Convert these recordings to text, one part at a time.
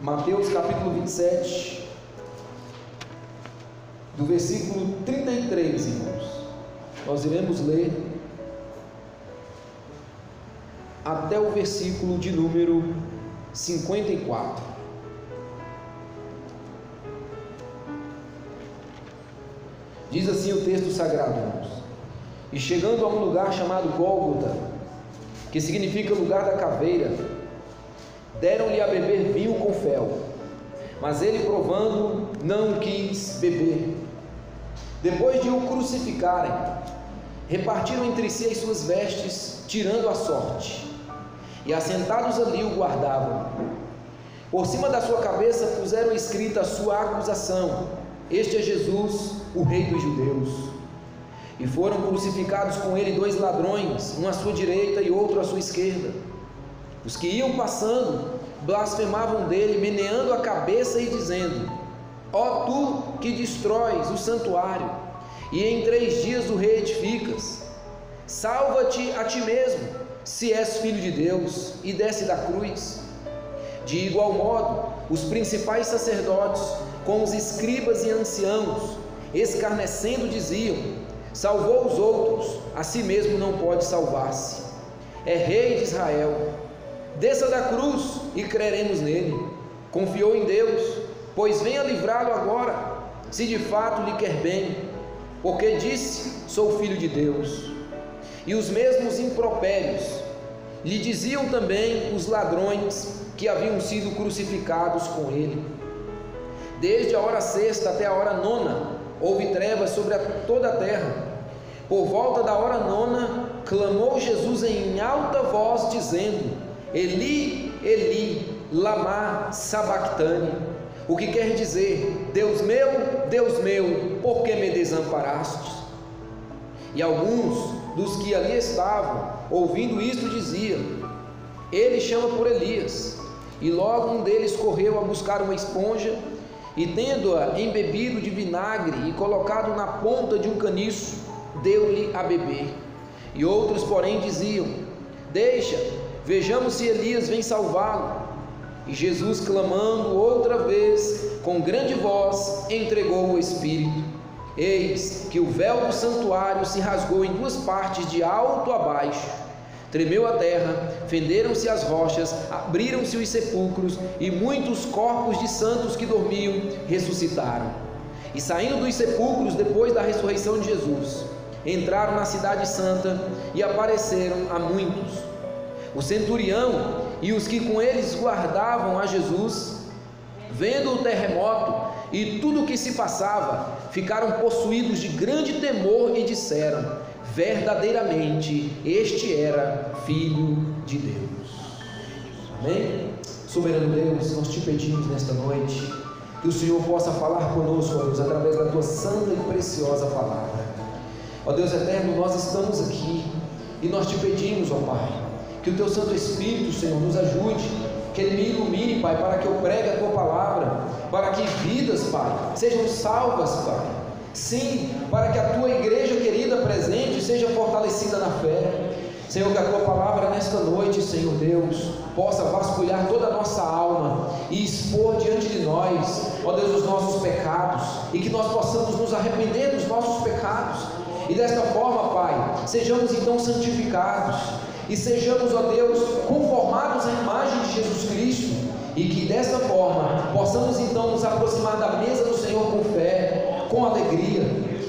Mateus capítulo 27, do versículo 33, irmãos. Nós iremos ler até o versículo de número 54. Diz assim o texto sagrado, irmãos: E chegando a um lugar chamado Gólgota, que significa lugar da caveira, deram-lhe a beber vinho com fel, mas ele, provando, não quis beber. Depois de o crucificarem, repartiram entre si as suas vestes, tirando a sorte, e assentados ali o guardavam. Por cima da sua cabeça puseram escrita a sua acusação: Este é Jesus, o Rei dos Judeus. E foram crucificados com ele 2 ladrões, um à sua direita e outro à sua esquerda. Os que iam passando blasfemavam dele, meneando a cabeça e dizendo: Ó tu que destróis o santuário, e em 3 dias o reedificas, salva-te a ti mesmo, se és filho de Deus, e desce da cruz. De igual modo, os principais sacerdotes, com os escribas e anciãos, escarnecendo, diziam: Salvou os outros, a si mesmo não pode salvar-se. É rei de Israel. Desça da cruz e creremos nele. Confiou em Deus, pois venha livrá-lo agora, se de fato lhe quer bem, porque disse: Sou filho de Deus. E os mesmos impropérios lhe diziam também os ladrões que haviam sido crucificados com ele. Desde a hora 6ª até a hora 9ª houve trevas sobre toda a terra. Por volta da hora 9ª clamou Jesus em alta voz, dizendo: Eli, Eli, lama sabactani, o que quer dizer: Deus meu, por que me desamparastes? E alguns dos que ali estavam, ouvindo isto, diziam: Ele chama por Elias. E logo um deles correu a buscar uma esponja, e tendo-a embebido de vinagre e colocado na ponta de um caniço, deu-lhe a beber. E outros, porém, diziam: Deixa, vejamos se Elias vem salvá-lo. E Jesus, clamando outra vez com grande voz, entregou o Espírito. Eis que o véu do santuário se rasgou em 2 partes, de alto a baixo. Tremeu a terra, fenderam-se as rochas, abriram-se os sepulcros, e muitos corpos de santos que dormiam ressuscitaram. E saindo dos sepulcros depois da ressurreição de Jesus, entraram na cidade santa e apareceram a muitos. O centurião e os que com eles guardavam a Jesus, vendo o terremoto e tudo o que se passava, ficaram possuídos de grande temor e disseram: verdadeiramente este era Filho de Deus. Amém? Soberano Deus, nós te pedimos nesta noite que o Senhor possa falar conosco, ó Deus, através da tua santa e preciosa palavra. Ó Deus eterno, nós estamos aqui e nós te pedimos, ó Pai, que o teu Santo Espírito, Senhor, nos ajude, que Ele me ilumine, Pai, para que eu pregue a tua palavra, para que vidas, Pai, sejam salvas, Pai. Sim, para que a tua igreja querida presente seja fortalecida na fé. Senhor, que a tua palavra nesta noite, Senhor Deus, possa vasculhar toda a nossa alma e expor diante de nós, ó Deus, os nossos pecados, e que nós possamos nos arrepender dos nossos pecados, e desta forma, Pai, sejamos então santificados, e sejamos, ó Deus, conformados à imagem de Jesus Cristo, e que desta forma possamos então nos aproximar da mesa do Senhor com fé, com alegria,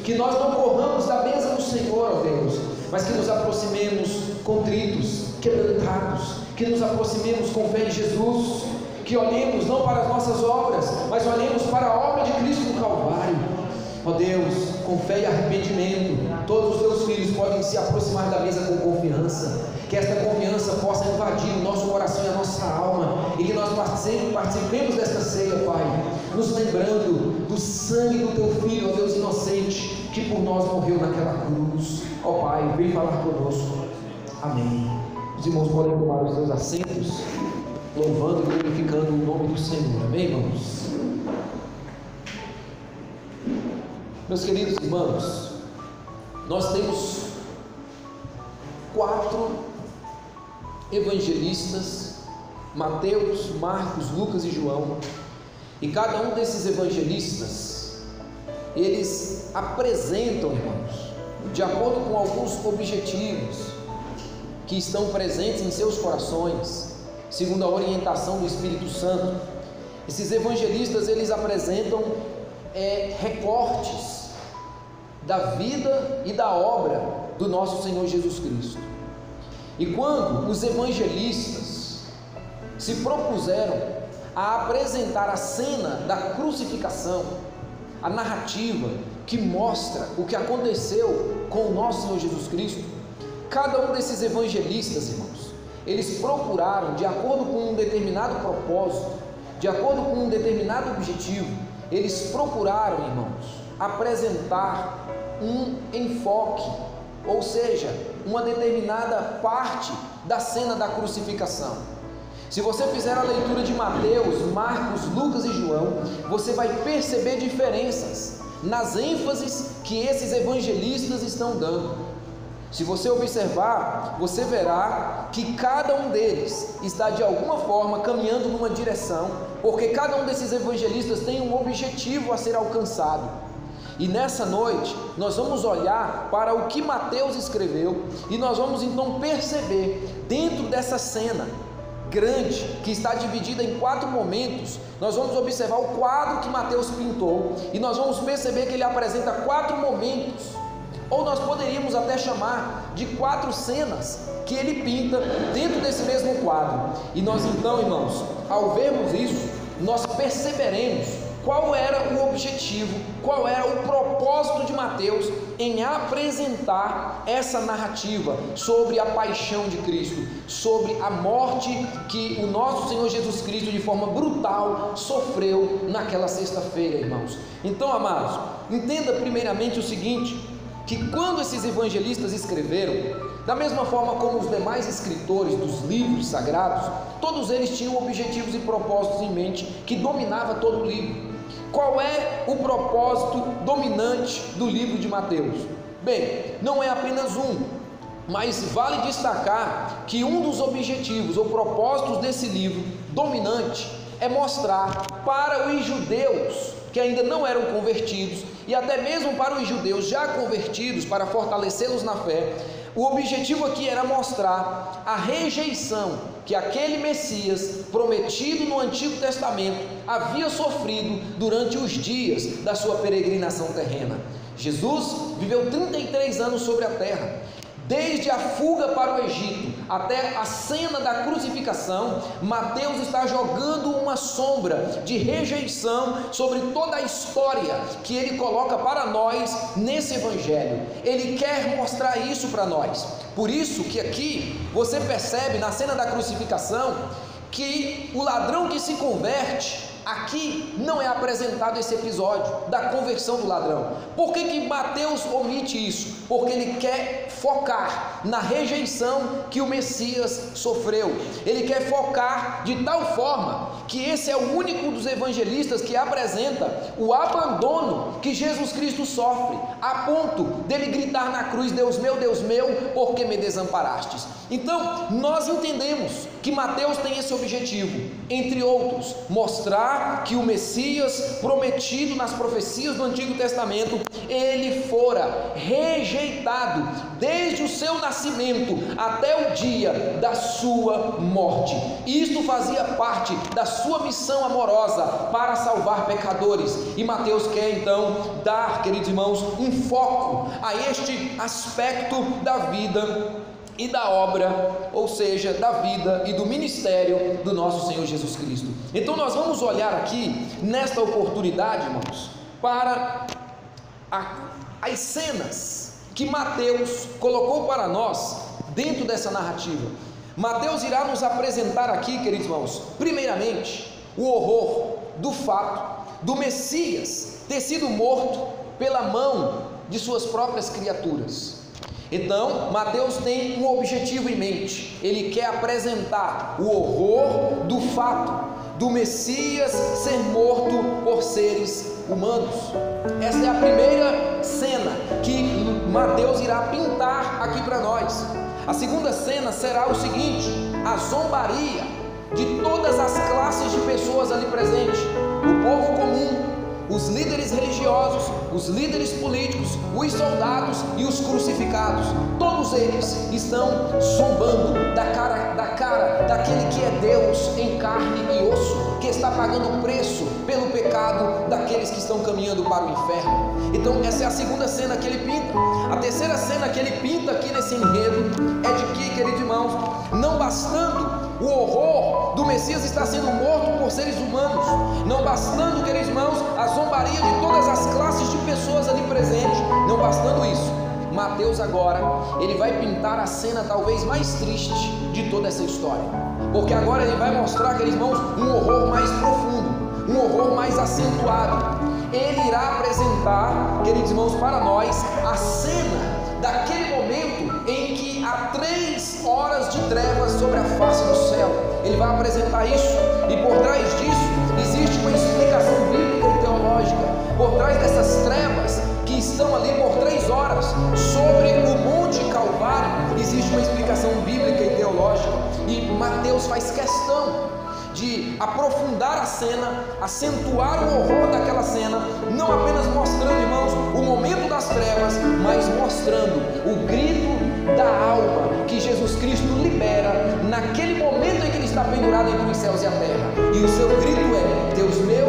que nós não corramos da mesa do Senhor, ó Deus, mas que nos aproximemos contritos, quebrantados, que nos aproximemos com fé em Jesus, que olhemos não para as nossas obras, mas olhemos para a obra de Cristo no Calvário. Ó Deus, com fé e arrependimento, todos os teus filhos podem se aproximar da mesa com confiança, que esta confiança possa invadir o nosso coração e a nossa alma, e que nós participemos desta ceia, Pai, nos lembrando do sangue do teu Filho, ó Deus inocente, que por nós morreu naquela cruz. Ó Pai, vem falar conosco. Amém. Os irmãos podem tomar os seus assentos, louvando e glorificando o nome do Senhor. Amém, irmãos? Meus queridos irmãos, nós temos 4 evangelistas Mateus, Marcos, Lucas e João. E cada um desses evangelistas, eles apresentam, irmãos, de acordo com alguns objetivos que estão presentes em seus corações, segundo a orientação do Espírito Santo. Esses evangelistas, eles apresentam recortes da vida e da obra do nosso Senhor Jesus Cristo. E quando os evangelistas se propuseram a apresentar a cena da crucificação, a narrativa que mostra o que aconteceu com o nosso Senhor Jesus Cristo, cada um desses evangelistas, irmãos, eles procuraram, de acordo com um determinado propósito, de acordo com um determinado objetivo, eles procuraram, irmãos, apresentar um enfoque, ou seja, uma determinada parte da cena da crucificação. Se você fizer a leitura de Mateus, Marcos, Lucas e João, você vai perceber diferenças nas ênfases que esses evangelistas estão dando. Se você observar, você verá que cada um deles está de alguma forma caminhando numa direção, porque cada um desses evangelistas tem um objetivo a ser alcançado. E nessa noite nós vamos olhar para o que Mateus escreveu e nós vamos então perceber, dentro dessa cena grande, que está dividida em 4 momentos, nós vamos observar o quadro que Mateus pintou e nós vamos perceber que ele apresenta 4 momentos, ou nós poderíamos até chamar de 4 cenas que ele pinta dentro desse mesmo quadro. E nós então, irmãos, ao vermos isso, nós perceberemos qual era o objetivo, qual era o propósito de Mateus em apresentar essa narrativa sobre a paixão de Cristo, sobre a morte que o nosso Senhor Jesus Cristo de forma brutal sofreu naquela sexta-feira, irmãos. Então, amados, entenda primeiramente o seguinte, que quando esses evangelistas escreveram, da mesma forma como os demais escritores dos livros sagrados, todos eles tinham objetivos e propósitos em mente que dominava todo o livro. Qual é o propósito dominante do livro de Mateus? Bem, não é apenas um, mas vale destacar que um dos objetivos ou propósitos desse livro dominante é mostrar para os judeus que ainda não eram convertidos e até mesmo para os judeus já convertidos, para fortalecê-los na fé, o objetivo aqui era mostrar a rejeição que aquele Messias prometido no Antigo Testamento havia sofrido durante os dias da sua peregrinação terrena. Jesus viveu 33 anos sobre a terra. Desde a fuga para o Egito até a cena da crucificação, Mateus está jogando uma sombra de rejeição sobre toda a história que ele coloca para nós nesse evangelho. Ele quer mostrar isso para nós. Por isso que aqui você percebe na cena da crucificação que o ladrão que se converte, aqui não é apresentado esse episódio da conversão do ladrão. Por que Mateus omite isso? Porque ele quer focar na rejeição que o Messias sofreu. Ele quer focar de tal forma que esse é o único dos evangelistas que apresenta o abandono que Jesus Cristo sofre, a ponto dele gritar na cruz: Deus meu, por que me desamparastes? Então, nós entendemos que Mateus tem esse objetivo, entre outros, mostrar que o Messias prometido nas profecias do Antigo Testamento, ele fora rejeitado desde o seu nascimento até o dia da sua morte. Isto fazia parte da sua missão amorosa para salvar pecadores, e Mateus quer então dar, queridos irmãos, um foco a este aspecto da vida e da obra, ou seja, da vida e do ministério do nosso Senhor Jesus Cristo. Então nós vamos olhar aqui, nesta oportunidade, irmãos, para as cenas que Mateus colocou para nós dentro dessa narrativa. Mateus irá nos apresentar aqui, queridos irmãos, primeiramente, o horror do fato do Messias ter sido morto pela mão de suas próprias criaturas. Então, Mateus tem um objetivo em mente. Ele quer apresentar o horror do fato do Messias ser morto por seres humanos. Essa é a primeira cena que Mateus irá pintar aqui para nós. A segunda cena será o seguinte: a zombaria de todas as classes de pessoas ali presentes: o povo comum, os líderes religiosos, os líderes políticos, os soldados e os crucificados. Todos eles estão zombando da cara daquele que é Deus em carne e osso, que está pagando o preço pelo pecado daqueles que estão caminhando para o inferno. Então essa é a segunda cena que ele pinta. A terceira cena que ele pinta aqui nesse enredo é de que, queridos irmãos, não bastando o horror do Messias estar sendo morto por seres humanos, não bastando, queridos irmãos, a zombaria de todas as classes de pessoas ali presentes, não bastando isso, Mateus agora, ele vai pintar a cena talvez mais triste de toda essa história, porque agora ele vai mostrar, queridos irmãos, um horror mais profundo, um horror mais acentuado. Ele irá apresentar, queridos irmãos, para nós a cena daquele momento em que há 3 horas de trevas sobre a face do céu. Ele vai apresentar isso, e por trás disso existe uma explicação bíblica e teológica. Por trás dessas trevas que estão ali por 3 horas sobre o Monte Calvário, existe uma explicação bíblica e teológica, e Mateus faz questão de aprofundar a cena, acentuar o horror daquela cena, não apenas mostrando, irmãos, o momento das trevas, mas mostrando o grito da alma que Jesus Cristo libera naquele momento em que ele está pendurado entre os céus e a terra. E o seu grito é: Deus meu,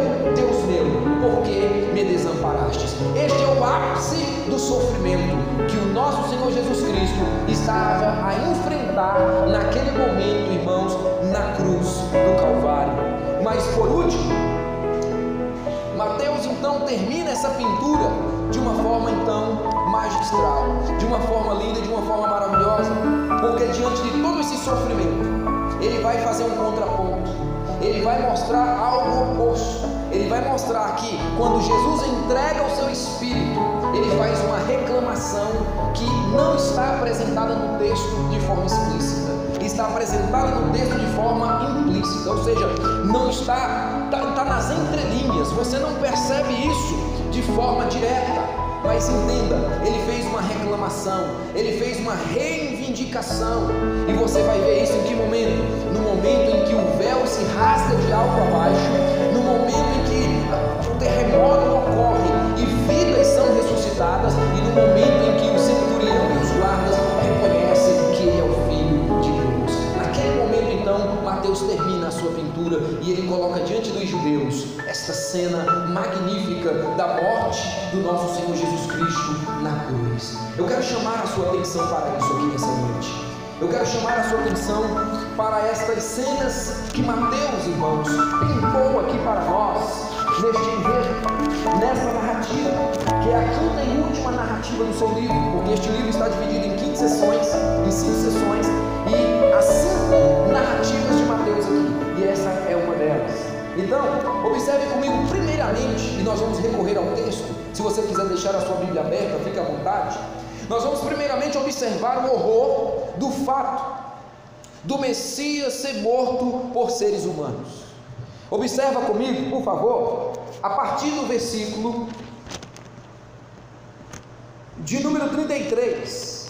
por que me desamparastes? Este é o ápice do sofrimento que o nosso Senhor Jesus Cristo estava a enfrentar naquele momento, irmãos, na cruz do Calvário. Mas por último, Mateus então termina essa pintura de uma forma então magistral, de uma forma linda, de uma forma maravilhosa, porque diante de todo esse sofrimento, ele vai fazer um contraponto, ele vai mostrar algo oposto. Ele vai mostrar que quando Jesus entrega o seu Espírito, ele faz uma reclamação que não está apresentada no texto de forma explícita, está apresentada no texto de forma implícita, ou seja, não está nas entrelinhas, você não percebe isso de forma direta. Mas entenda, ele fez uma reclamação, ele fez uma reivindicação, e você vai ver isso em que momento? No momento em que o véu se rasga de alto a baixo, no momento em que o terremoto ocorre e vidas são ressuscitadas, e no momento em que o centurião e os guardas reconhecem que ele é o Filho de Deus. Naquele momento então, Mateus termina a sua pintura e ele coloca diante dos judeus esta cena magnífica da morte do nosso Senhor Jesus Cristo na cruz. Eu quero chamar a sua atenção para isso aqui nessa noite. Eu quero chamar a sua atenção para estas cenas que Mateus, irmãos, pintou aqui para nós, neste enredo, nessa narrativa, que é a quinta e última narrativa do seu livro, porque este livro está dividido em 5 sessões, e há 5 narrativas de Mateus aqui, e essa é uma delas. Então, observe comigo primeiramente, e nós vamos recorrer ao texto. Se você quiser deixar a sua Bíblia aberta, fique à vontade. Nós vamos primeiramente observar o horror do fato do Messias ser morto por seres humanos. Observa comigo, por favor, a partir do versículo de número 33.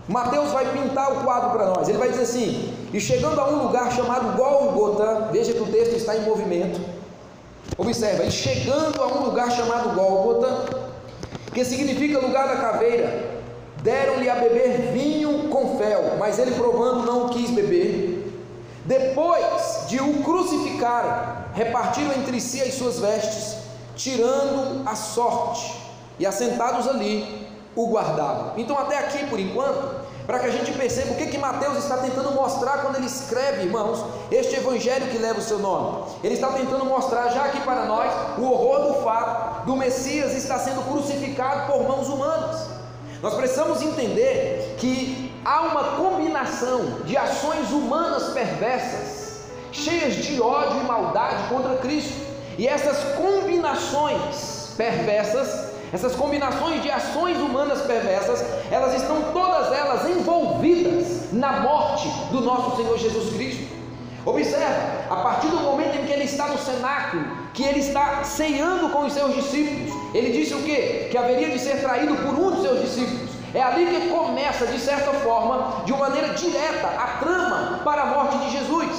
Mateus vai pintar o quadro para nós. Ele vai dizer assim: e chegando a um lugar chamado Gólgota, veja que o texto está em movimento. Observa, e chegando a um lugar chamado Gólgota, que significa lugar da caveira, deram-lhe a beber vinho com fel, mas ele, provando, não o quis beber. Depois de o crucificarem, repartiram entre si as suas vestes, tirando a sorte, e assentados ali o guardavam. Então até aqui por enquanto, para que a gente perceba o que Mateus está tentando mostrar quando ele escreve, irmãos, este evangelho que leva o seu nome. Ele está tentando mostrar já aqui para nós o horror do fato do Messias estar sendo crucificado por mãos humanas. Nós precisamos entender que há uma combinação de ações humanas perversas, cheias de ódio e maldade contra Cristo, e essas combinações perversas, essas combinações de ações humanas perversas, elas estão todas elas envolvidas na morte do nosso Senhor Jesus Cristo. Observa, a partir do momento em que ele está no cenáculo, que ele está ceando com os seus discípulos, ele disse o quê? Que haveria de ser traído por um dos seus discípulos. É ali que começa, de certa forma, de uma maneira direta, a trama para a morte de Jesus.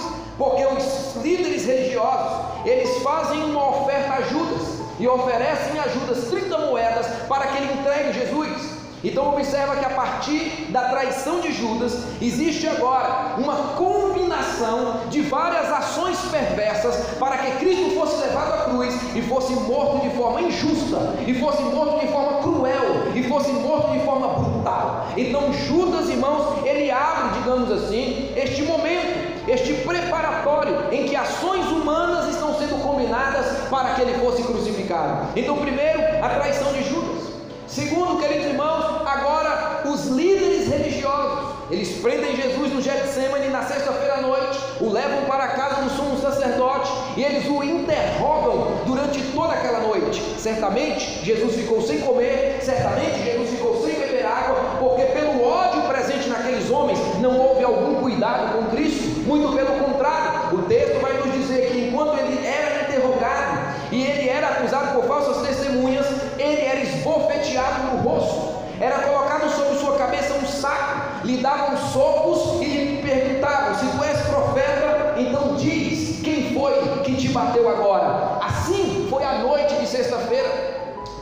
porque os líderes religiosos, eles fazem uma oferta a Judas, e oferecem a Judas 30 moedas para que ele entregue Jesus. Então observa que a partir da traição de Judas, existe agora uma combinação de várias ações perversas para que Cristo fosse levado à cruz e fosse morto de forma injusta, e fosse morto de forma cruel, e fosse morto de forma brutal. Então Judas, irmãos, ele abre, digamos assim, este momento, este preparatório em que ações humanas estão sendo combinadas para que ele fosse crucificado. Então primeiro, a traição de Judas. Segundo, queridos irmãos, agora os líderes religiosos, eles prendem Jesus no Getsêmani na sexta-feira à noite, o levam para a casa do sumo sacerdote e eles o interrogam durante toda aquela noite. Certamente Jesus ficou sem comer, certamente Jesus ficou sem beber água, porque pelo ódio presente naqueles homens não houve algum cuidado com Cristo, muito pelo contrário. O texto vai nos dizer que enquanto ele era interrogado e ele era acusado por falsas testemunhas, ele era esbofeteado no rosto, era colocado sobre sua cabeça um saco, lhe davam socos e lhe perguntavam: se tu és profeta, então diz, quem foi que te bateu agora? Assim foi a noite de sexta-feira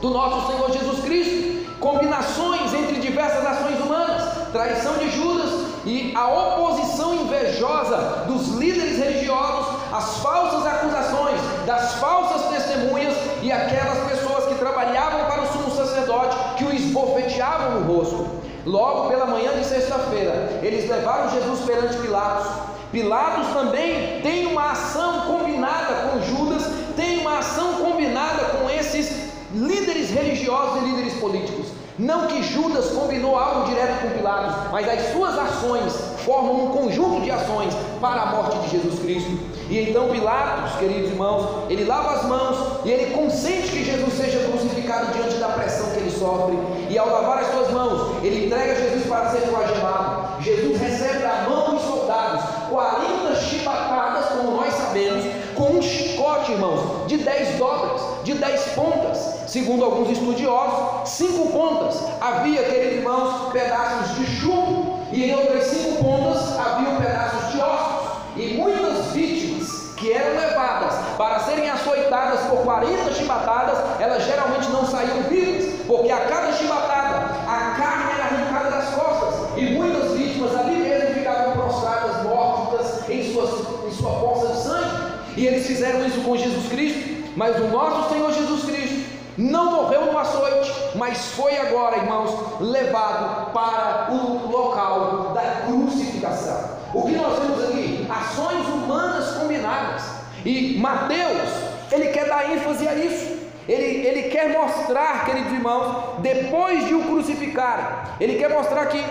do nosso Senhor Jesus Cristo. Combinações entre diversas ações humanas, traição de Judas e a oposição invejosa dos líderes religiosos, as falsas acusações das falsas testemunhas e aquelas pessoas que trabalhavam para o sumo sacerdote, que o esbofeteavam no rosto. Logo pela manhã de sexta-feira, eles levaram Jesus perante Pilatos. Pilatos também tem uma ação combinada com Judas, tem uma ação combinada com esses líderes religiosos e líderes políticos. Não que Judas combinou algo direto com Pilatos, mas as suas ações formam um conjunto de ações para a morte de Jesus Cristo. E então Pilatos, queridos irmãos, ele lava as mãos e ele consente que Jesus seja crucificado diante da pressão que ele sofre. E ao lavar as suas mãos, ele entrega Jesus para ser flagelado. Jesus recebe da mão dos soldados 40 chibatadas, como nós sabemos, com um chicote, irmãos, de 10 dobras, de 10 pontas. Segundo alguns estudiosos, 5 pontas havia, queridos irmãos, pedaços de chumbo, e em outras 5 pontas haviam pedaços de ossos. E muitas vítimas que eram levadas para serem açoitadas por 40 chibatadas, elas geralmente não saíam vivas, porque a cada chibatada a carne era arrancada das costas, e muitas vítimas ali mesmo ficavam prostradas, mortas em sua poça de sangue. E eles fizeram isso com Jesus Cristo, mas o nosso Senhor Jesus Cristo não morreu no açoite, mas foi agora, irmãos, levado para o local da crucificação. O que nós vemos aqui? Ações humanas combinadas. E Mateus, ele quer dar ênfase a isso. Ele quer mostrar, queridos irmãos, depois de o crucificarem, ele quer mostrar que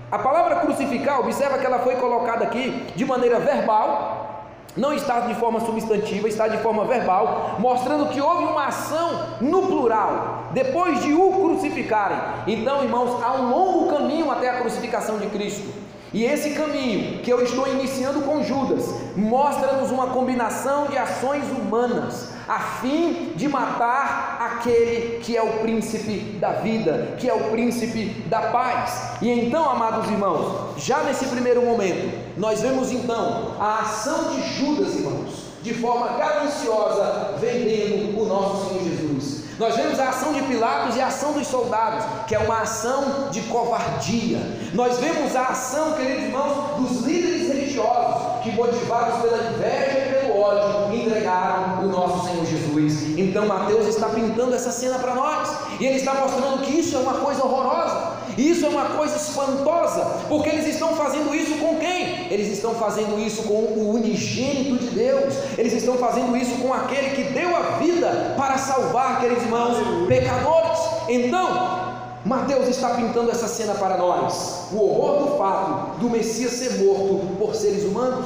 a palavra crucificar, observa que ela foi colocada aqui de maneira verbal, não está de forma substantiva, está de forma verbal, mostrando que houve uma ação no plural, depois de o crucificarem. Então, irmãos, há um longo caminho até a crucificação de Cristo. E esse caminho que eu estou iniciando com Judas, mostra-nos uma combinação de ações humanas, a fim de matar aquele que é o príncipe da vida, que é o príncipe da paz. E então, amados irmãos, já nesse primeiro momento, nós vemos então a ação de Judas, irmãos, de forma gananciosa, vendendo o nosso Senhor Jesus. Nós vemos a ação de Pilatos e a ação dos soldados, que é uma ação de covardia. Nós vemos a ação, queridos irmãos, dos líderes religiosos, que motivados pela inveja e pelo ódio, entregaram o nosso Senhor Jesus. Então Mateus está pintando essa cena para nós, e ele está mostrando que isso é uma coisa horrorosa, isso é uma coisa espantosa, porque eles estão fazendo isso com quem? Eles estão fazendo isso com o unigênito de Deus, eles estão fazendo isso com aquele que deu a vida para salvar, queridos irmãos, pecadores. Então Mateus está pintando essa cena para nós, o horror do fato do Messias ser morto por seres humanos.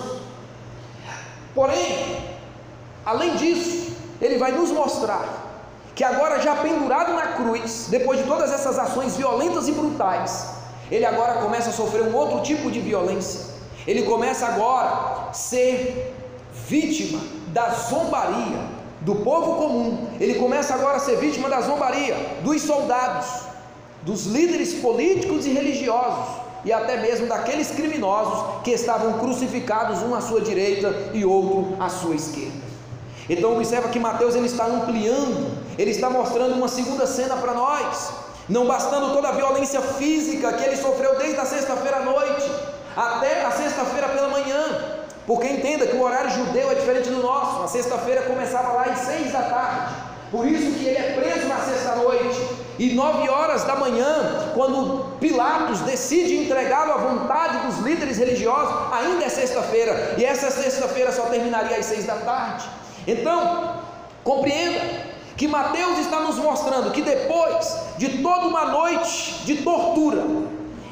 Porém, além disso, ele vai nos mostrar que agora, já pendurado na cruz, depois de todas essas ações violentas e brutais, ele agora começa a sofrer um outro tipo de violência. Ele começa agora a ser vítima da zombaria do povo comum. Ele começa agora a ser vítima da zombaria dos soldados, dos líderes políticos e religiosos, e até mesmo daqueles criminosos que estavam crucificados, um à sua direita e outro à sua esquerda. Então observa que Mateus ele está ampliando, ele está mostrando uma segunda cena para nós, não bastando toda a violência física que ele sofreu desde a sexta-feira à noite até a sexta-feira pela manhã, porque entenda que o horário judeu é diferente do nosso. A sexta-feira começava lá às 6 da tarde, por isso que ele é preso na sexta-noite, e 9 horas da manhã, quando Pilatos decide entregá-lo à vontade dos líderes religiosos, ainda é sexta-feira, e essa sexta-feira só terminaria às 6 da tarde. Então, compreenda que Mateus está nos mostrando que depois de toda uma noite de tortura,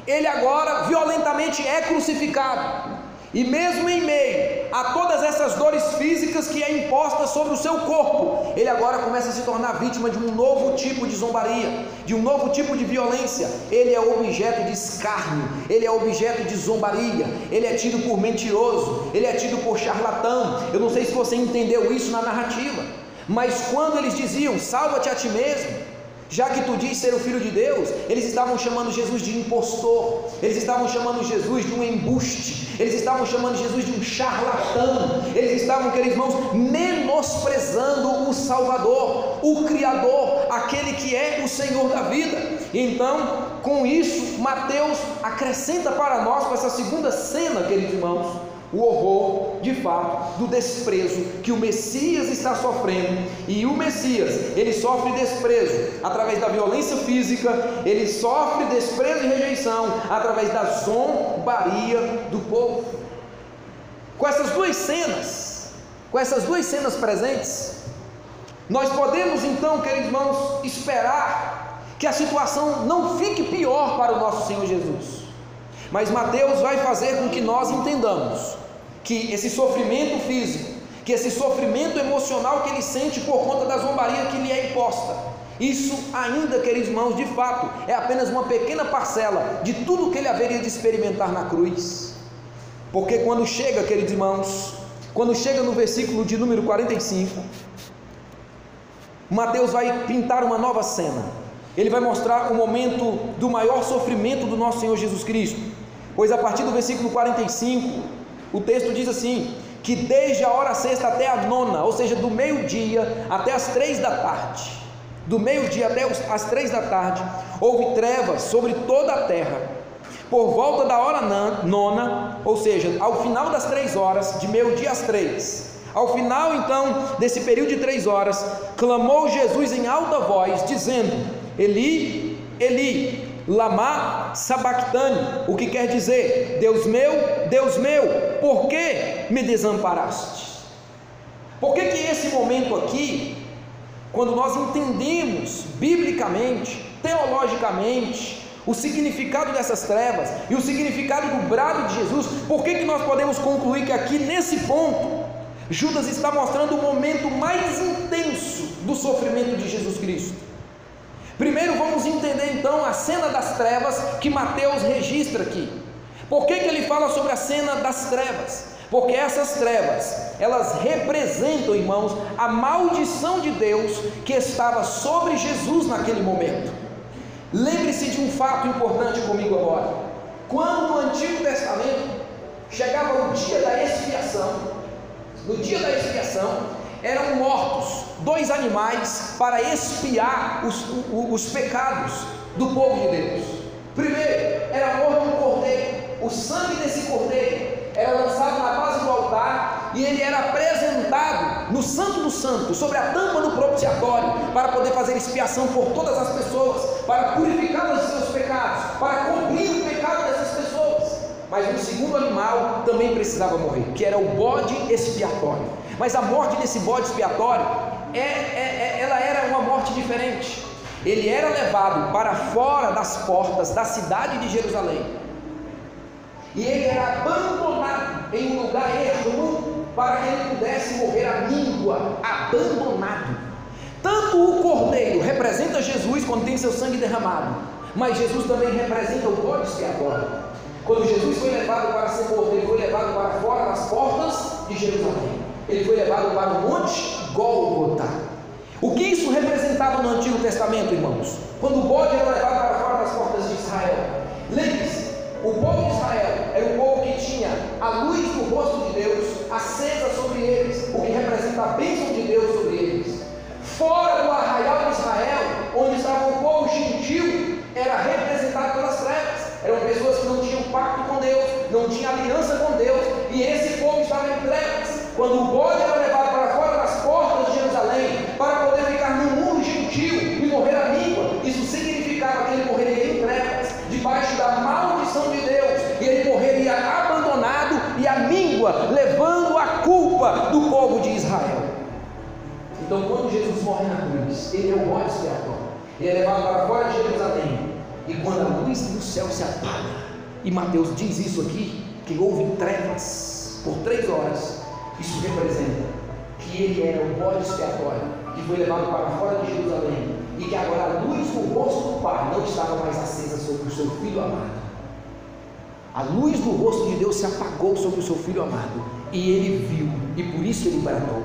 ele agora violentamente é crucificado, e mesmo em meio a todas essas dores físicas que é imposta sobre o seu corpo, ele agora começa a se tornar vítima de um novo tipo de zombaria, de um novo tipo de violência. Ele é objeto de escárnio, ele é objeto de zombaria, ele é tido por mentiroso, ele é tido por charlatão. Eu não sei se você entendeu isso na narrativa, mas quando eles diziam, salva-te a ti mesmo, já que tu diz ser o Filho de Deus, eles estavam chamando Jesus de impostor, eles estavam chamando Jesus de um embuste, eles estavam chamando Jesus de um charlatão, eles estavam, queridos irmãos, menosprezando o Salvador, o Criador, aquele que é o Senhor da vida. Então, com isso, Mateus acrescenta para nós, com essa segunda cena, queridos irmãos, o horror, de fato, do desprezo que o Messias está sofrendo. E o Messias, ele sofre desprezo através da violência física, ele sofre desprezo e rejeição através da zombaria do povo. Com essas duas cenas presentes, nós podemos então, queridos irmãos, esperar que a situação não fique pior para o nosso Senhor Jesus. Mas Mateus vai fazer com que nós entendamos que esse sofrimento físico, que esse sofrimento emocional que ele sente por conta da zombaria que lhe é imposta, isso ainda, queridos irmãos, de fato, é apenas uma pequena parcela de tudo que ele haveria de experimentar na cruz. Porque quando chega, queridos irmãos, quando chega no versículo de número 45, Mateus vai pintar uma nova cena. Ele vai mostrar o momento do maior sofrimento do nosso Senhor Jesus Cristo, pois a partir do versículo 45, o texto diz assim, que desde a hora sexta até a nona, ou seja, do meio-dia até as 3 da tarde, do meio-dia até as 3 da tarde, houve trevas sobre toda a terra. Por volta da hora nona, ou seja, ao final das 3 horas, de meio-dia às 3, ao final então desse período de 3 horas, clamou Jesus em alta voz, dizendo, Eli, Eli, lama sabachthani, o que quer dizer, Deus meu, por que me desamparaste? Por que esse momento aqui, quando nós entendemos biblicamente, teologicamente, o significado dessas trevas e o significado do brado de Jesus, por que nós podemos concluir que aqui nesse ponto, Judas está mostrando o momento mais intenso do sofrimento de Jesus Cristo? Primeiro vamos entender então a cena das trevas que Mateus registra aqui. Por que ele fala sobre a cena das trevas? Porque essas trevas, elas representam, irmãos, a maldição de Deus que estava sobre Jesus naquele momento. Lembre-se de um fato importante comigo agora. Quando no Antigo Testamento chegava o dia da expiação, no dia da expiação eram mortos 2 animais para expiar os pecados do povo de Deus. Primeiro, era morto um cordeiro. O sangue desse cordeiro era lançado na base do altar e ele era apresentado no Santo dos Santos, sobre a tampa do propiciatório, para poder fazer expiação por todas as pessoas, para purificá-las de seus pecados, para cobrir o pecado dessas pessoas. Mas um segundo animal também precisava morrer, que era o bode expiatório. Mas a morte desse bode expiatório, ela era uma morte diferente. Ele era levado para fora das portas da cidade de Jerusalém, e ele era abandonado em um lugar ermo, para que ele pudesse morrer à míngua, abandonado. Tanto o cordeiro representa Jesus quando tem seu sangue derramado, mas Jesus também representa o bode expiatório. Quando Jesus foi levado para ser morto, ele foi levado para fora das portas de Jerusalém. Ele foi levado para o monte Gólgota. O que isso representava no Antigo Testamento, irmãos? Quando o bode era levado para fora das portas de Israel. Lembre-se, O povo de Israel era um povo que tinha a luz do rosto de Deus acesa sobre eles, o que representa a bênção de Deus sobre eles. Fora do arraial de Israel, onde estava o povo gentil, era representado pelas trevas. Eram pessoas que não tinham pacto com Deus, não tinham aliança com Deus, e esse povo estava em trevas. Quando o bode era levado para fora das portas de Jerusalém, para poder ficar no mundo gentil e morrer à míngua, isso significava que ele morreria em trevas, debaixo da maldição de Deus, e ele morreria abandonado e à míngua, levando a culpa do povo de Israel. Então, quando Jesus morre na cruz, ele é o bode expiatório, ele é levado para fora de Jerusalém, e quando a luz do céu se apaga, e Mateus diz isso aqui, que houve trevas por 3 horas, isso representa que ele era o bode expiatório, que foi levado para fora de Jerusalém, e que agora a luz do rosto do Pai não estava mais acesa sobre o seu Filho amado. A luz do rosto de Deus se apagou sobre o seu Filho amado, e ele viu, e por isso ele bradou.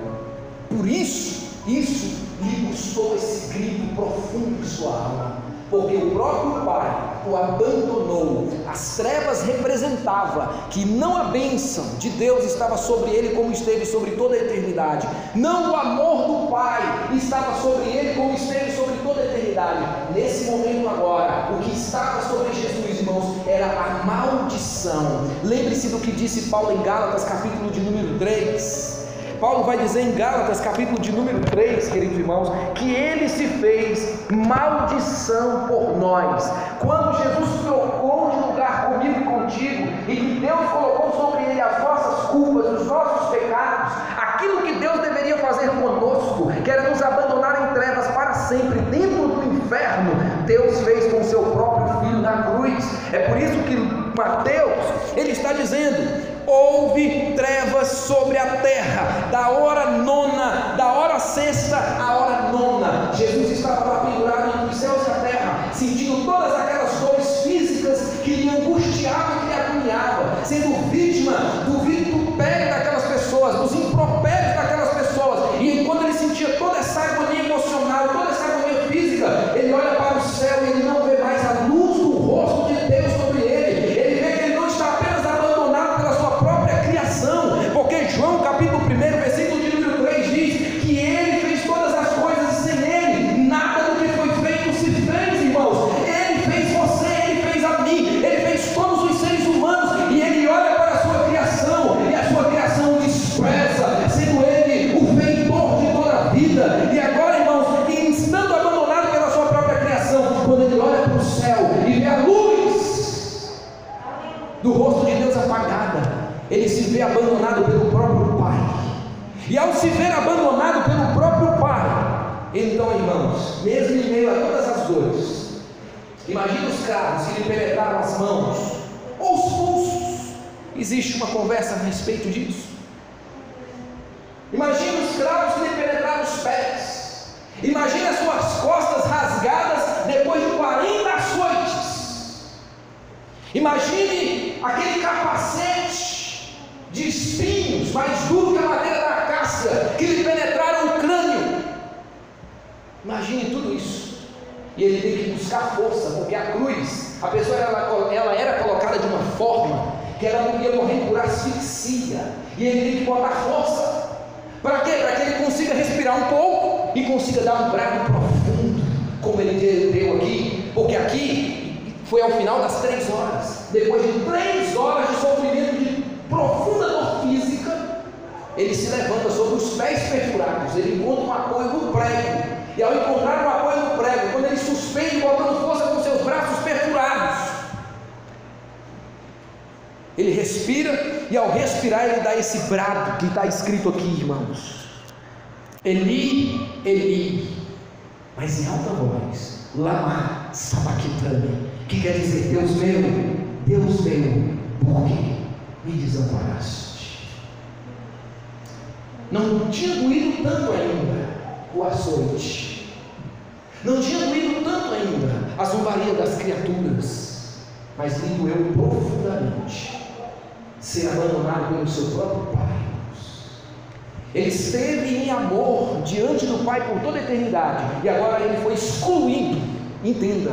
Por isso lhe custou esse grito profundo de sua alma, porque o próprio Pai o abandonou. As trevas representavam que não a bênção de Deus estava sobre ele como esteve sobre toda a eternidade, não o amor do Pai estava sobre ele como esteve sobre toda a eternidade. Nesse momento agora, o que estava sobre Jesus, irmãos, era a maldição. Lembre-se do que disse Paulo em Gálatas, capítulo de número 3. Paulo vai dizer em Gálatas, capítulo de número 3, queridos irmãos, que ele se fez maldição por nós. Quando Jesus trocou de lugar comigo e contigo, e que Deus colocou sobre ele as nossas culpas, os nossos pecados, aquilo que Deus deveria fazer conosco, que era nos abandonar em trevas para sempre, dentro do inferno, Deus fez com o seu próprio Filho na cruz. É por isso que Mateus, ele está dizendo: houve trevas sobre a terra, da hora 9ª, da hora 6ª à hora 9ª. Jesus estava lá pendurado entre os céus e a terra, sentindo todas aquelas dores físicas que lhe angustiavam, que lhe agoniavam, sendo vítima do vitupério daquelas pessoas, dos impropérios daquelas pessoas. E enquanto ele sentia toda essa agonia emocional, toda essa agonia física, ele olha para o céu e ele não vê mais a luz do rosto de Deus sobre ele. Ele vê que ele não está apenas abandonado pela sua própria criação, porque João capítulo 1, versículo de número 3 diz que ele fez todas as coisas e sem ele nada do que foi feito se fez, irmãos. Ele fez você, ele fez a mim, ele fez todos os seres humanos, e ele olha para a sua criação, e a sua criação o despreza, sendo ele o feitor de toda a vida. E agora, irmãos, estando abandonado pela sua própria criação, quando ele olha para o céu e vê a luz do rosto de Deus apagada, ele se vê abandonado pelo próprio Pai. E ao se ver abandonado pelo próprio Pai, então, irmãos, mesmo em meio a todas as dores, imagine os cravos que lhe penetraram as mãos ou os pulsos. Existe uma conversa a respeito disso. Imagine os cravos que lhe penetraram os pés. Imagine as suas costas rasgadas depois de 40 açoites. Imagine aquele capacete de espinhos, mais duro que a madeira da acácia, que lhe penetraram o crânio. Imagine tudo isso. E ele tem que buscar força, porque a cruz, a pessoa ela era colocada de uma forma que ela não ia morrer por asfixia. E ele tem que botar força. Para quê? Para que ele consiga respirar um pouco e consiga dar um brado profundo, como ele deu aqui. Porque aqui foi ao final das 3 horas. Depois de 3 horas de sofrimento, de profunda dor física, ele se levanta sobre os pés perfurados. Ele encontra um apoio no prego. E ao encontrar um apoio no prego, quando ele suspende, botando força com seus braços perfurados, ele respira, e ao respirar ele dá esse brado que está escrito aqui, irmãos: Eli, Eli, mas em alta voz, lama sabachthani, que quer dizer: Deus meu, por que me desamparaste? Não tinha doído tanto ainda o açoite, não tinha doído tanto ainda a zombaria das criaturas, mas lhe doeu profundamente ser abandonado pelo seu próprio Pai. Ele esteve em amor diante do Pai por toda a eternidade, e agora ele foi excluído. Entenda,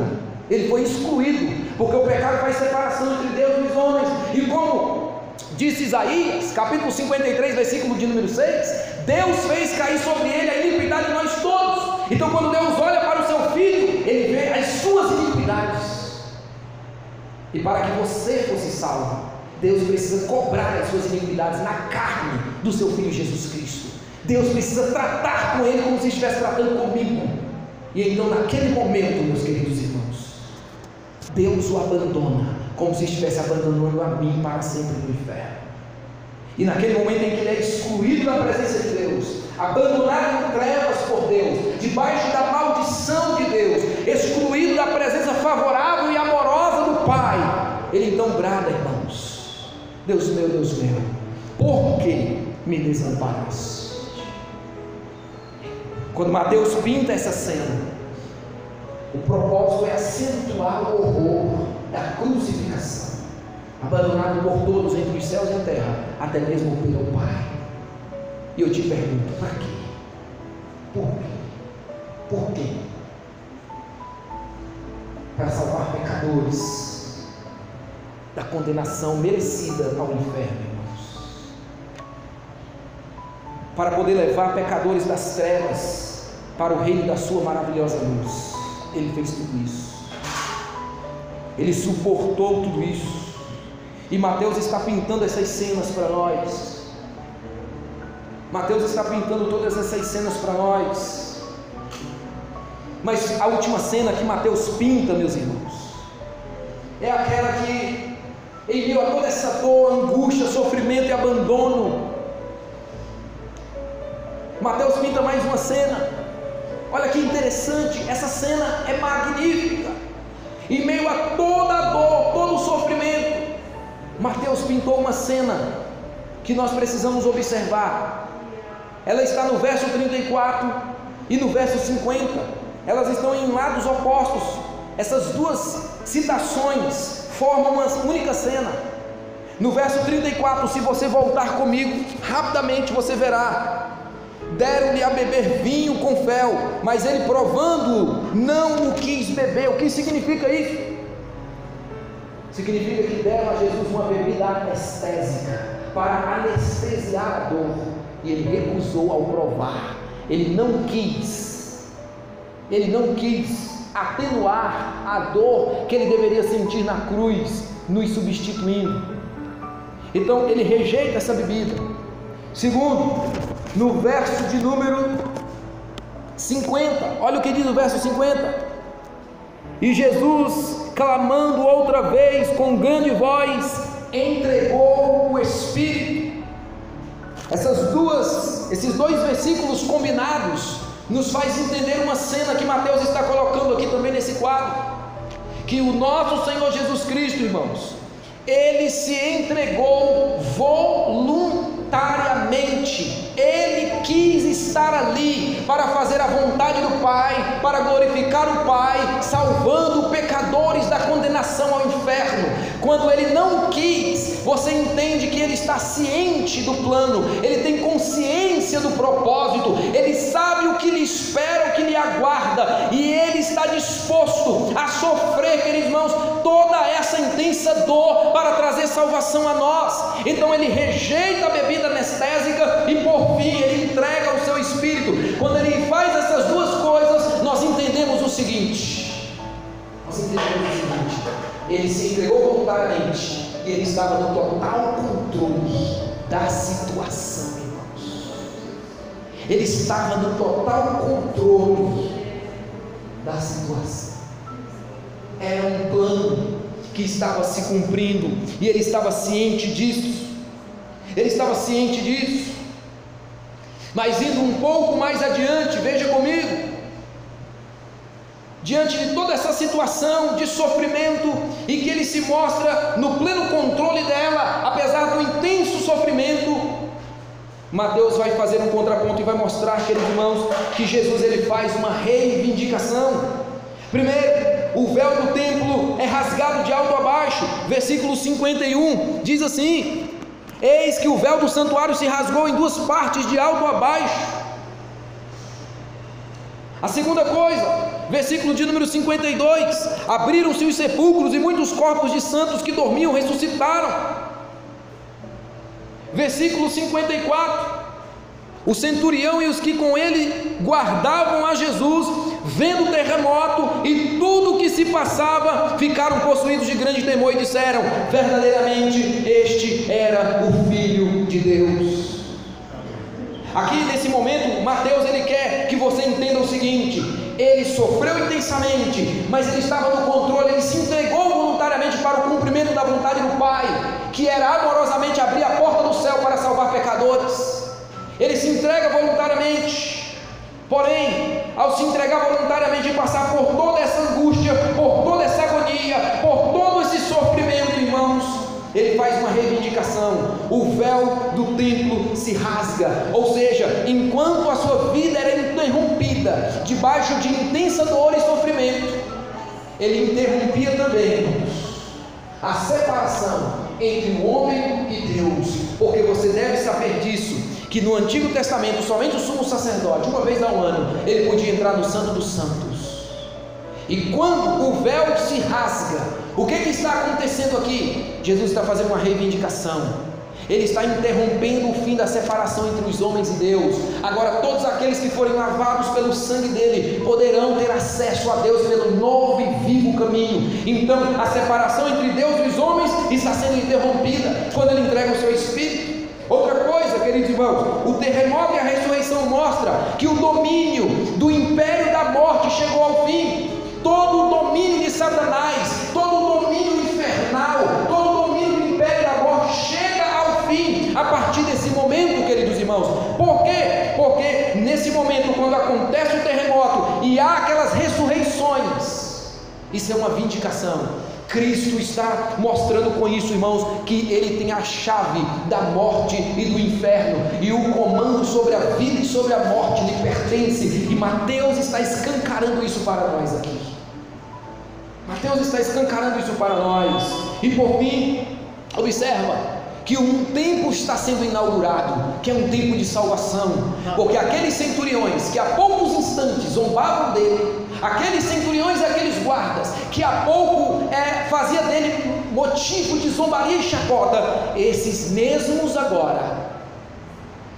ele foi excluído porque o pecado faz separação entre Deus e os homens, e como disse Isaías, capítulo 53, versículo de número 6, Deus fez cair sobre ele a iniquidade de nós todos. Então quando Deus olha para o seu filho, ele vê as suas iniquidades, e para que você fosse salvo, Deus precisa cobrar as suas iniquidades na carne do seu filho Jesus Cristo. Deus precisa tratar com ele como se estivesse tratando comigo. E então naquele momento, meus queridos irmãos, Deus o abandona como se estivesse abandonando a mim para sempre no inferno. E naquele momento em que ele é excluído da presença de Deus, abandonado em trevas por Deus, debaixo da maldição de Deus, excluído da presença favorável e amorosa do Pai, ele então brada, irmãos: Deus meu, por que me desamparaste? Quando Mateus pinta essa cena, o propósito é acentuar o horror da crucificação, abandonado por todos entre os céus e a terra, até mesmo pelo Pai. E eu te pergunto, para quê? Por quê? Por quê? Para salvar pecadores da condenação merecida ao inferno, irmãos. Para poder levar pecadores das trevas para o reino da sua maravilhosa luz. Ele fez tudo isso. Ele suportou tudo isso. E Mateus está pintando essas cenas para nós. Mateus está pintando todas essas cenas para nós. Mas a última cena que Mateus pinta, meus irmãos, é aquela que, em meio a toda essa dor, angústia, sofrimento e abandono, Mateus pinta mais uma cena. Olha que interessante, essa cena é magnífica. Em meio a toda a dor, todo o sofrimento, Mateus pintou uma cena que nós precisamos observar. Ela está no verso 34 e no verso 50. Elas estão em lados opostos. Essas duas citações formam uma única cena. No verso 34, se você voltar comigo rapidamente, você verá: deram-lhe a beber vinho com fel, mas ele, provando, não o quis beber. O que significa isso? Significa que deram a Jesus uma bebida anestésica para anestesiar a dor, e ele recusou ao provar. Ele não quis atenuar a dor que ele deveria sentir na cruz, nos substituindo. Então ele rejeita essa bebida. Segundo, no verso de número 50, olha o que diz o verso 50: e Jesus, clamando outra vez com grande voz, entregou o Espírito. Esses dois versículos combinados nos faz entender uma cena que Mateus está colocando aqui também nesse quadro, que o nosso Senhor Jesus Cristo, irmãos, ele se entregou voluntariamente. Ele quis estar ali para fazer a vontade do Pai, para glorificar o Pai, salvando pecadores da condenação ao inferno. Quando ele não quis, você entende que ele está ciente do plano, ele tem consciência do propósito, ele sabe o que lhe espera, o que lhe aguarda, e ele está disposto a sofrer, queridos irmãos, toda essa intensa dor para trazer salvação a nós. Então ele rejeita a bebida anestésica e por fim ele entrega o seu Espírito. Quando ele faz essas duas coisas, nós entendemos o seguinte: ele se entregou voluntariamente e ele estava no total controle da situação, irmãos. Ele estava no total controle da situação. Era um plano que estava se cumprindo e ele estava ciente disso. Mas indo um pouco mais adiante, veja comigo, diante de toda essa situação de sofrimento, em que ele se mostra no pleno controle dela, apesar do intenso sofrimento, Mateus vai fazer um contraponto e vai mostrar, queridos irmãos, que Jesus ele faz uma reivindicação. Primeiro, o véu do templo é rasgado de alto a baixo. Versículo 51 diz assim: eis que o véu do santuário se rasgou em duas partes, de alto a baixo. A segunda coisa, versículo de número 52, abriram-se os sepulcros e muitos corpos de santos que dormiam ressuscitaram. Versículo 54, o centurião e os que com ele guardavam a Jesus, vendo o terremoto e tudo o que se passava, ficaram possuídos de grande temor e disseram: verdadeiramente este era o Filho de Deus. Aqui nesse momento, Mateus ele quer que você entenda o seguinte: ele sofreu intensamente, mas ele estava no controle, ele se entregou voluntariamente para o cumprimento da vontade do Pai, que era amorosamente abrir a porta do céu para salvar pecadores. Ele se entrega voluntariamente, porém, ao se entregar voluntariamente e passar por toda essa angústia, por toda essa agonia, por todo esse sofrimento, irmãos, ele faz uma reivindicação. O véu do templo se rasga, ou seja, enquanto a sua vida era interrompida debaixo de intensa dor e sofrimento, ele interrompia também, irmãos, a separação entre o homem e Deus, porque você deve saber disso, que no Antigo Testamento somente o sumo sacerdote, uma vez ao ano, ele podia entrar no Santo dos Santos. E quando o véu se rasga, o que está acontecendo aqui? Jesus está fazendo uma reivindicação, ele está interrompendo o fim da separação entre os homens e Deus. Agora todos aqueles que forem lavados pelo sangue dele poderão ter acesso a Deus pelo novo e vivo caminho. Então a separação entre Deus e os homens está sendo interrompida quando ele entrega o seu Espírito. Outra coisa, queridos irmãos, o terremoto e a ressurreição mostra que o domínio do império da morte chegou ao fim. Todo o domínio de Satanás, todo o domínio infernal, todo o domínio do império da morte chega ao fim a partir desse momento, queridos irmãos. Por quê? Porque nesse momento, quando acontece o terremoto e há aquelas ressurreições, isso é uma vindicação. Cristo está mostrando com isso, irmãos, que ele tem a chave da morte e do inferno, e o comando sobre a vida e sobre a morte lhe pertence, e Mateus está escancarando isso para nós aqui. Mateus está escancarando isso para nós. E por fim, observa que um tempo está sendo inaugurado, que é um tempo de salvação, porque aqueles centuriões que há poucos instantes zombavam dele, aqueles centuriões e aqueles guardas que há pouco fazia dele motivo de zombaria e chacota, esses mesmos agora,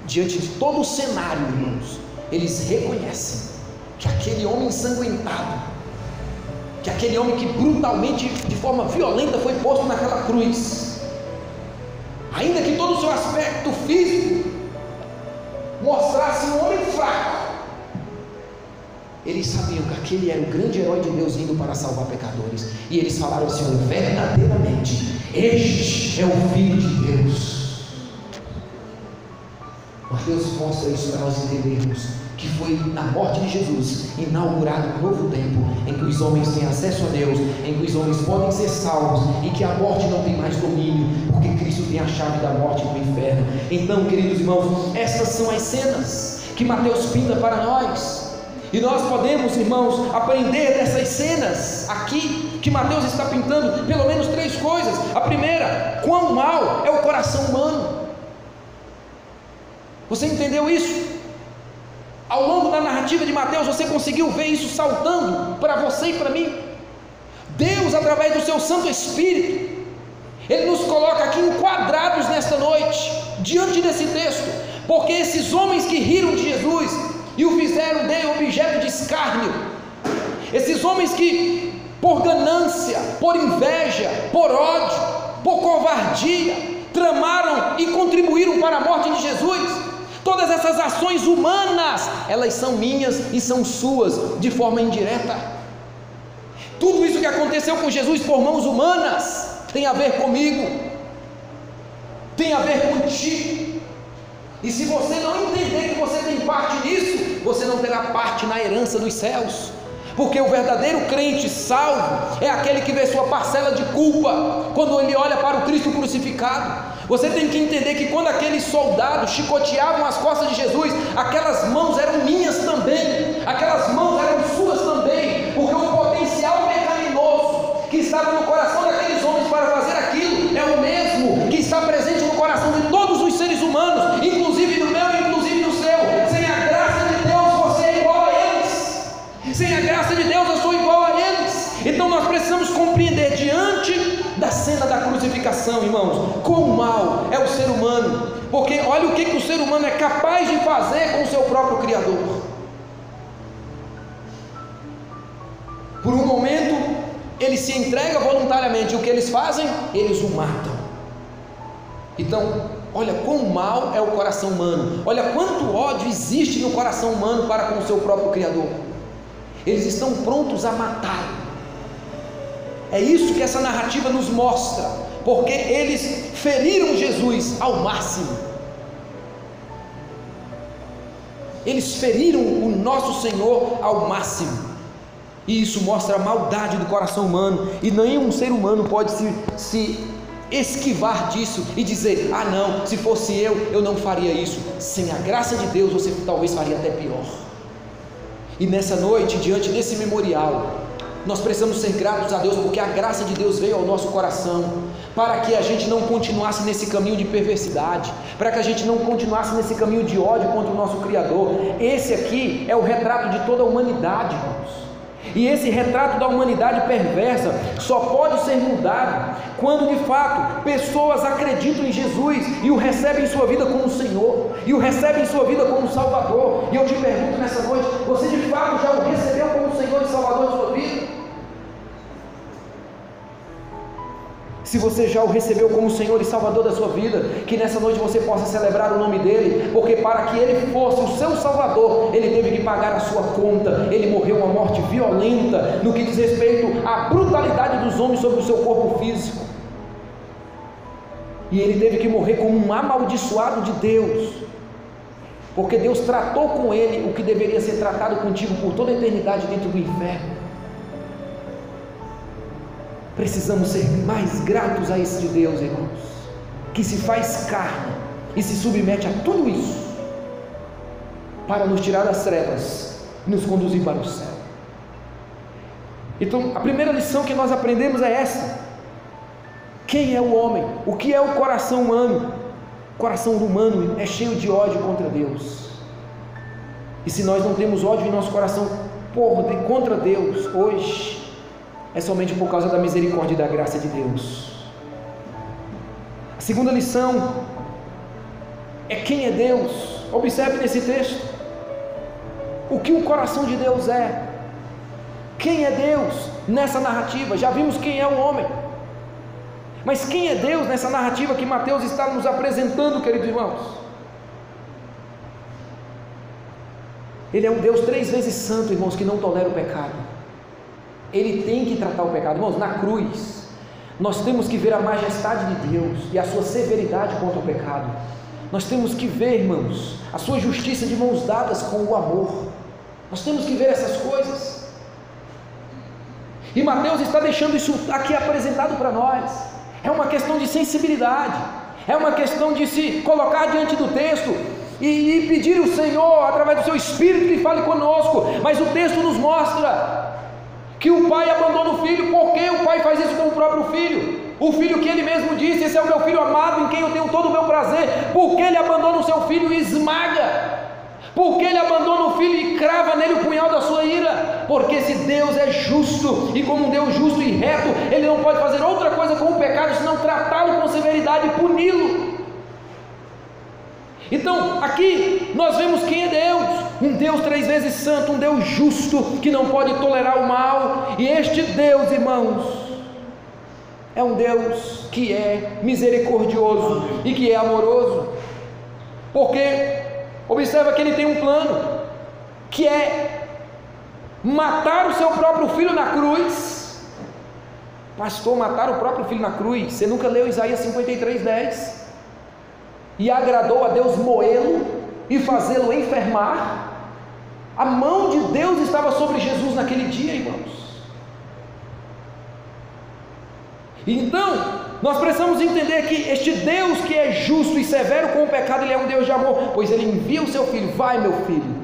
diante de todo o cenário, irmãos, eles reconhecem que aquele homem ensanguentado, que aquele homem que brutalmente, de forma violenta, foi posto naquela cruz, ainda que todo o seu aspecto físico mostrasse um homem fraco, eles sabiam que aquele era o grande herói de Deus vindo para salvar pecadores, e eles falaram assim: verdadeiramente este é o Filho de Deus. Mateus mostra isso para nós entendermos que foi na morte de Jesus inaugurado um novo tempo, em que os homens têm acesso a Deus, em que os homens podem ser salvos, e que a morte não tem mais domínio, porque Cristo tem a chave da morte e do inferno. Então, queridos irmãos, essas são as cenas que Mateus pinta para nós, e nós podemos, irmãos, aprender dessas cenas aqui que Mateus está pintando pelo menos três coisas. A primeira, quão mau é o coração humano. Você entendeu isso? Ao longo da narrativa de Mateus, você conseguiu ver isso saltando para você e para mim? Deus, através do seu Santo Espírito, Ele nos coloca aqui enquadrados nesta noite, diante desse texto, porque esses homens que riram de Jesus e o fizeram dele objeto de escárnio, esses homens que por ganância, por inveja, por ódio, por covardia, tramaram e contribuíram para a morte de Jesus, todas essas ações humanas, elas são minhas e são suas, de forma indireta. Tudo isso que aconteceu com Jesus por mãos humanas, tem a ver comigo, tem a ver contigo. E se você não entender que você tem parte nisso, você não terá parte na herança dos céus. Porque o verdadeiro crente salvo é aquele que vê sua parcela de culpa quando ele olha para o Cristo crucificado. Você tem que entender que quando aqueles soldados chicoteavam as costas de Jesus, aquelas mãos eram minhas também, aquelas mãos eram suas também, porque o potencial pecaminoso que estava no coração daqueles homens para fazer aquilo é o mesmo que está presente no coração de todos os seres humanos, inclusive do meu e inclusive do seu. Sem a graça de Deus, você é igual a eles. cena da crucificação, irmãos, quão mal é o ser humano, porque olha o que o ser humano é capaz de fazer com o seu próprio Criador. Por um momento, ele se entrega voluntariamente, e o que eles fazem? Eles o matam. Então, olha quão mal é o coração humano, olha quanto ódio existe no coração humano para com o seu próprio Criador. Eles estão prontos a matar. É isso que essa narrativa nos mostra, porque eles feriram Jesus ao máximo. Eles feriram o nosso Senhor ao máximo. E isso mostra a maldade do coração humano, e nenhum ser humano pode se esquivar disso e dizer: ah não, se fosse eu não faria isso. Sem a graça de Deus você talvez faria até pior. E nessa noite, diante desse memorial, nós precisamos ser gratos a Deus, porque a graça de Deus veio ao nosso coração, para que a gente não continuasse nesse caminho de perversidade, para que a gente não continuasse nesse caminho de ódio contra o nosso Criador. Esse aqui é o retrato de toda a humanidade, irmãos. E esse retrato da humanidade perversa só pode ser mudado quando de fato pessoas acreditam em Jesus e o recebem em sua vida como Senhor, e o recebem em sua vida como Salvador. E eu te pergunto nessa noite: você de fato já o recebeu como Senhor e Salvador de sua vida? Se você já o recebeu como Senhor e Salvador da sua vida, que nessa noite você possa celebrar o nome dele, porque para que ele fosse o seu Salvador, ele teve que pagar a sua conta. Ele morreu uma morte violenta no que diz respeito à brutalidade dos homens sobre o seu corpo físico, e ele teve que morrer como um amaldiçoado de Deus, porque Deus tratou com ele o que deveria ser tratado contigo por toda a eternidade dentro do inferno. Precisamos ser mais gratos a esse Deus, irmãos, que se faz carne e se submete a tudo isso para nos tirar das trevas e nos conduzir para o céu. Então, a primeira lição que nós aprendemos é essa: quem é o homem? O que é o coração humano? O coração humano é cheio de ódio contra Deus, e se nós não temos ódio em nosso coração contra Deus hoje, é somente por causa da misericórdia e da graça de Deus. A segunda lição é quem é Deus. Observe nesse texto o que o coração de Deus é. Quem é Deus nessa narrativa? Já vimos quem é o homem, mas quem é Deus nessa narrativa que Mateus está nos apresentando, queridos irmãos? Ele é um Deus 3 vezes santo, irmãos, que não tolera o pecado. Ele tem que tratar o pecado. Irmãos, na cruz nós temos que ver a majestade de Deus e a sua severidade contra o pecado. Nós temos que ver, irmãos, a sua justiça de mãos dadas com o amor. Nós temos que ver essas coisas, e Mateus está deixando isso aqui apresentado para nós. É uma questão de sensibilidade, é uma questão de se colocar diante do texto e pedir ao Senhor, através do seu Espírito, que fale conosco. Mas o texto nos mostra que o pai abandona o filho. Por que o pai faz isso com o próprio filho? O filho que ele mesmo disse: esse é o meu filho amado, em quem eu tenho todo o meu prazer. Por que ele abandona o seu filho e esmaga? Por que ele abandona o filho e crava nele o punhal da sua ira? Porque se Deus é justo, e como um Deus justo e reto, ele não pode fazer outra coisa com o pecado senão tratá-lo com severidade e puni-lo. Então, aqui nós vemos quem é Deus: um Deus 3 vezes santo, um Deus justo, que não pode tolerar o mal. E este Deus, irmãos, é um Deus que é misericordioso e que é amoroso, porque observa que ele tem um plano, que é matar o seu próprio filho na cruz. Pastor, matar o próprio filho na cruz? Você nunca leu Isaías 53:10? E agradou a Deus moê-lo e fazê-lo enfermar? A mão de Deus estava sobre Jesus naquele dia, irmãos. Então, nós precisamos entender que este Deus que é justo e severo com o pecado, ele é um Deus de amor, pois ele envia o seu filho. Vai, meu filho,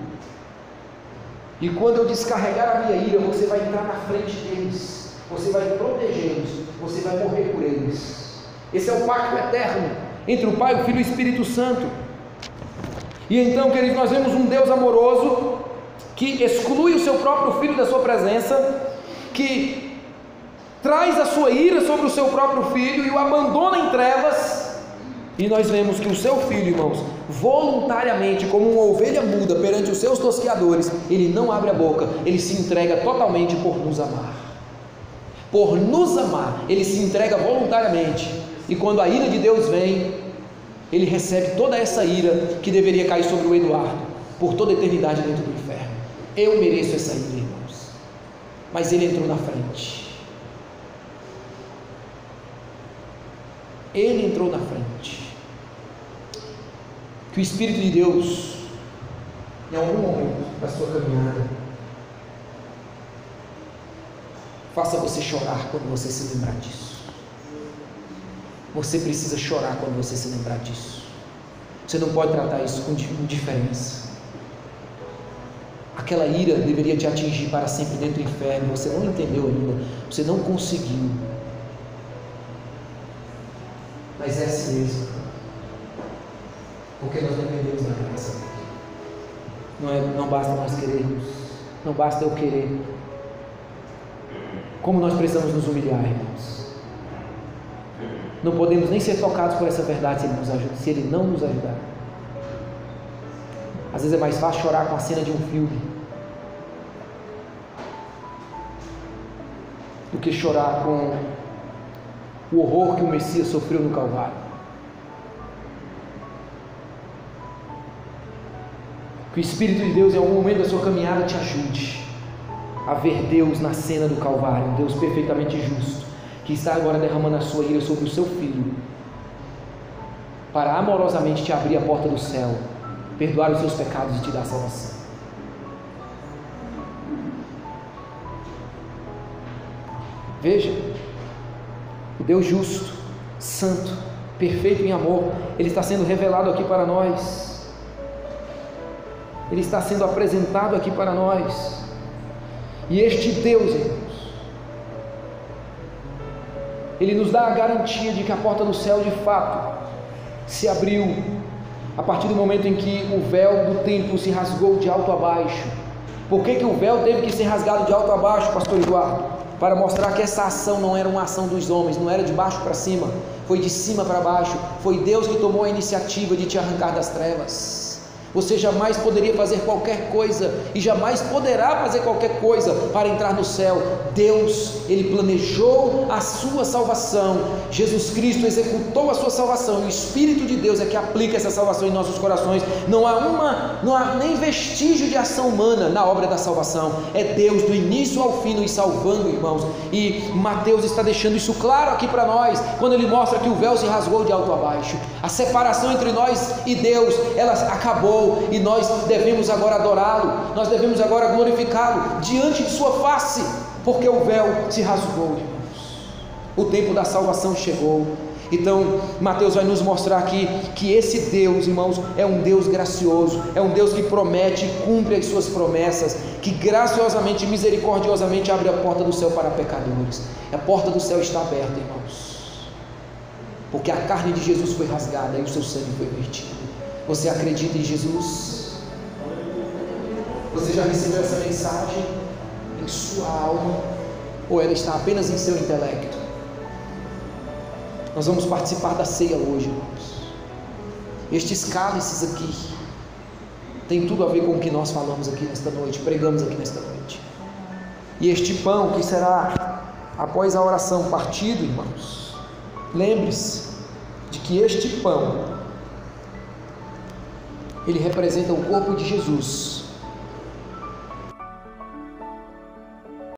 e quando eu descarregar a minha ira, você vai entrar na frente deles, você vai protegê-los, você vai morrer por eles. Esse é o pacto eterno entre o Pai, o Filho e o Espírito Santo. E então, queridos, nós vemos um Deus amoroso que exclui o seu próprio filho da sua presença, que traz a sua ira sobre o seu próprio filho e o abandona em trevas. E nós vemos que o seu filho, irmãos, voluntariamente, como uma ovelha muda perante os seus tosqueadores, ele não abre a boca, ele se entrega totalmente por nos amar. Por nos amar, ele se entrega voluntariamente. E quando a ira de Deus vem, ele recebe toda essa ira que deveria cair sobre o Eduardo por toda a eternidade dentro do inferno. Eu mereço essa ira, irmãos, mas ele entrou na frente. Ele entrou na frente. Que o Espírito de Deus, em algum momento da sua caminhada, faça você chorar quando você se lembrar disso. Você precisa chorar quando você se lembrar disso. Você não pode tratar isso com indiferença. Aquela ira deveria te atingir para sempre dentro do inferno. Você não entendeu ainda, você não conseguiu. Mas é assim mesmo, porque nós dependemos da graça. Não basta nós querermos, não basta eu querer. Como nós precisamos nos humilhar, irmãos. Não podemos nem ser tocados por essa verdade se Ele não nos ajudar. Às vezes é mais fácil chorar com a cena de um filme do que chorar com o horror que o Messias sofreu no Calvário. Que o Espírito de Deus em algum momento da sua caminhada te ajude a ver Deus na cena do Calvário, um Deus perfeitamente justo, que está agora derramando a sua ira sobre o seu filho, para amorosamente te abrir a porta do céu, perdoar os seus pecados e te dar salvação. Veja, o Deus justo, santo, perfeito em amor, Ele está sendo revelado aqui para nós, Ele está sendo apresentado aqui para nós, e este Deus, irmãos, Ele nos dá a garantia de que a porta do céu de fato se abriu, a partir do momento em que o véu do templo se rasgou de alto a baixo. Por que o véu teve que ser rasgado de alto a baixo, pastor Eduardo? Para mostrar que essa ação não era uma ação dos homens, não era de baixo para cima, foi de cima para baixo, foi Deus que tomou a iniciativa de te arrancar das trevas. Você jamais poderia fazer qualquer coisa, e jamais poderá fazer qualquer coisa para entrar no céu. Deus, Ele planejou a sua salvação, Jesus Cristo executou a sua salvação, e o Espírito de Deus é que aplica essa salvação em nossos corações. Não há nem vestígio de ação humana na obra da salvação, é Deus do início ao fim nos salvando, irmãos, e Mateus está deixando isso claro aqui para nós, quando ele mostra que o véu se rasgou de alto a baixo, a separação entre nós e Deus, ela acabou, e nós devemos agora adorá-lo, nós devemos agora glorificá-lo diante de sua face, porque o véu se rasgou, irmãos. O tempo da salvação chegou. Então Mateus vai nos mostrar aqui que esse Deus, irmãos, é um Deus gracioso, é um Deus que promete e cumpre as suas promessas, que graciosamente e misericordiosamente abre a porta do céu para pecadores. A porta do céu está aberta, irmãos, porque a carne de Jesus foi rasgada e o seu sangue foi vertido. Você acredita em Jesus? Você já recebeu essa mensagem em sua alma? Ou ela está apenas em seu intelecto? Nós vamos participar da ceia hoje, irmãos. Estes cálices aqui tem tudo a ver com o que nós falamos aqui nesta noite, pregamos aqui nesta noite. E este pão que será após a oração partido, irmãos, lembre-se de que este pão, ele representa o corpo de Jesus,